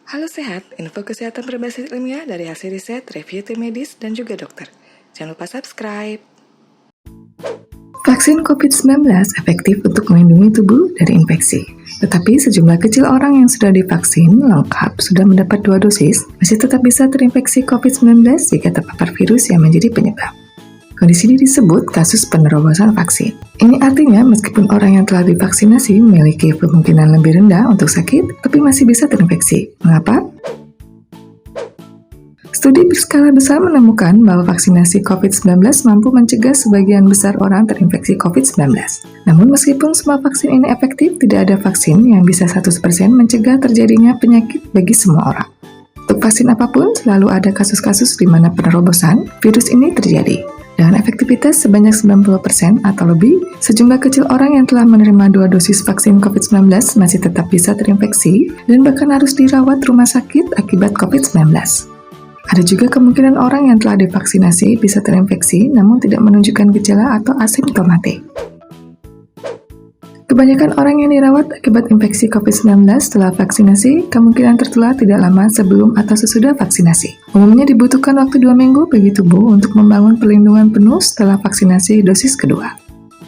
Halo Sehat, info kesehatan berbasis ilmiah dari hasil riset, review tim medis, dan juga dokter. Jangan lupa subscribe. Vaksin COVID-19 efektif untuk melindungi tubuh dari infeksi. Tetapi sejumlah kecil orang yang sudah divaksin lengkap sudah mendapat 2 dosis, masih tetap bisa terinfeksi COVID-19 jika terpapar virus yang menjadi penyebab. Kondisi ini disebut kasus penerobosan vaksin. Ini artinya meskipun orang yang telah divaksinasi memiliki kemungkinan lebih rendah untuk sakit, tapi masih bisa terinfeksi. Mengapa? Studi berskala besar menemukan bahwa vaksinasi COVID-19 mampu mencegah sebagian besar orang terinfeksi COVID-19. Namun meskipun semua vaksin ini efektif, tidak ada vaksin yang bisa 100% mencegah terjadinya penyakit bagi semua orang. Untuk vaksin apapun, selalu ada kasus-kasus di mana penerobosan virus ini terjadi. Dengan efektivitas sebanyak 90% atau lebih, sejumlah kecil orang yang telah menerima 2 dosis vaksin COVID-19 masih tetap bisa terinfeksi dan bahkan harus dirawat rumah sakit akibat COVID-19. Ada juga kemungkinan orang yang telah divaksinasi bisa terinfeksi namun tidak menunjukkan gejala atau asimptomatik. Kebanyakan orang yang dirawat akibat infeksi COVID-19 setelah vaksinasi kemungkinan tertular tidak lama sebelum atau sesudah vaksinasi. Umumnya dibutuhkan waktu 2 minggu bagi tubuh untuk membangun perlindungan penuh setelah vaksinasi dosis kedua.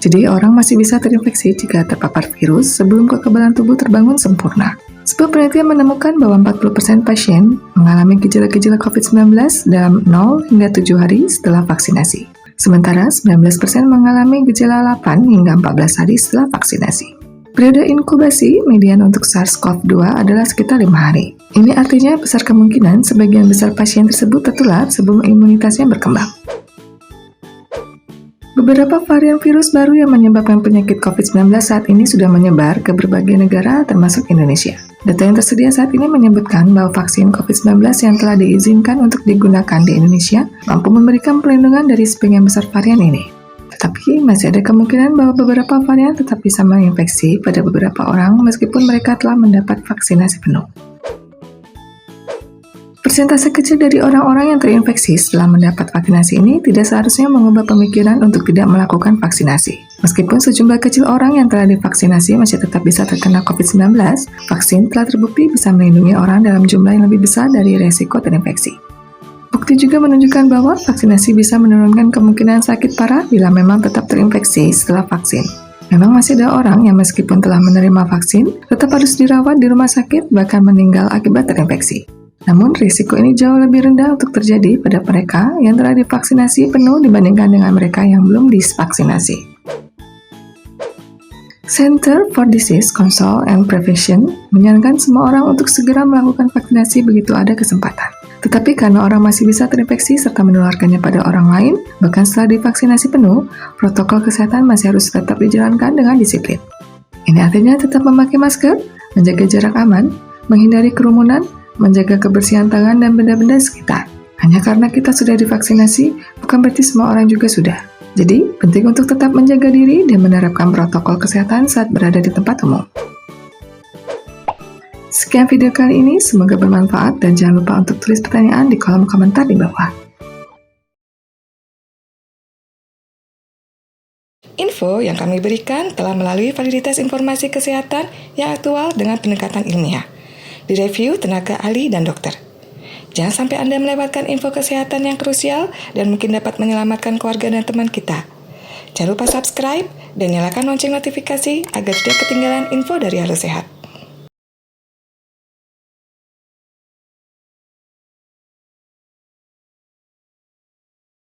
Jadi orang masih bisa terinfeksi jika terpapar virus sebelum kekebalan tubuh terbangun sempurna. Sebuah penelitian menemukan bahwa 40% pasien mengalami gejala-gejala COVID-19 dalam 0 hingga 7 hari setelah vaksinasi. Sementara 19% mengalami gejala 8 hingga 14 hari setelah vaksinasi. Periode inkubasi median untuk SARS-CoV-2 adalah sekitar 5 hari. Ini artinya besar kemungkinan sebagian besar pasien tersebut tertular sebelum imunitasnya berkembang. Beberapa varian virus baru yang menyebabkan penyakit COVID-19 saat ini sudah menyebar ke berbagai negara termasuk Indonesia. Data yang tersedia saat ini menyebutkan bahwa vaksin COVID-19 yang telah diizinkan untuk digunakan di Indonesia mampu memberikan perlindungan dari sebagian besar varian ini. Tetapi masih ada kemungkinan bahwa beberapa varian tetap bisa menginfeksi pada beberapa orang meskipun mereka telah mendapat vaksinasi penuh. Persentase kecil dari orang-orang yang terinfeksi setelah mendapat vaksinasi ini tidak seharusnya mengubah pemikiran untuk tidak melakukan vaksinasi. Meskipun sejumlah kecil orang yang telah divaksinasi masih tetap bisa terkena COVID-19, vaksin telah terbukti bisa melindungi orang dalam jumlah yang lebih besar dari resiko terinfeksi. Bukti juga menunjukkan bahwa vaksinasi bisa menurunkan kemungkinan sakit parah bila memang tetap terinfeksi setelah vaksin. Memang masih ada orang yang meskipun telah menerima vaksin, tetap harus dirawat di rumah sakit bahkan meninggal akibat terinfeksi. Namun, risiko ini jauh lebih rendah untuk terjadi pada mereka yang telah divaksinasi penuh dibandingkan dengan mereka yang belum divaksinasi. Center for Disease Control and Prevention menyarankan semua orang untuk segera melakukan vaksinasi begitu ada kesempatan. Tetapi karena orang masih bisa terinfeksi serta menularkannya pada orang lain, bahkan setelah divaksinasi penuh, protokol kesehatan masih harus tetap dijalankan dengan disiplin. Ini artinya tetap memakai masker, menjaga jarak aman, menghindari kerumunan, menjaga kebersihan tangan dan benda-benda sekitar. Hanya karena kita sudah divaksinasi, bukan berarti semua orang juga sudah. Jadi, penting untuk tetap menjaga diri dan menerapkan protokol kesehatan saat berada di tempat umum. Sekian video kali ini, semoga bermanfaat dan jangan lupa untuk tulis pertanyaan di kolom komentar di bawah. Info yang kami berikan telah melalui validitas informasi kesehatan yang aktual dengan pendekatan ilmiah. Direview tenaga ahli dan dokter. Jangan sampai Anda melewatkan info kesehatan yang krusial dan mungkin dapat menyelamatkan keluarga dan teman kita. Jangan lupa subscribe dan nyalakan lonceng notifikasi agar tidak ketinggalan info dari Halo Sehat.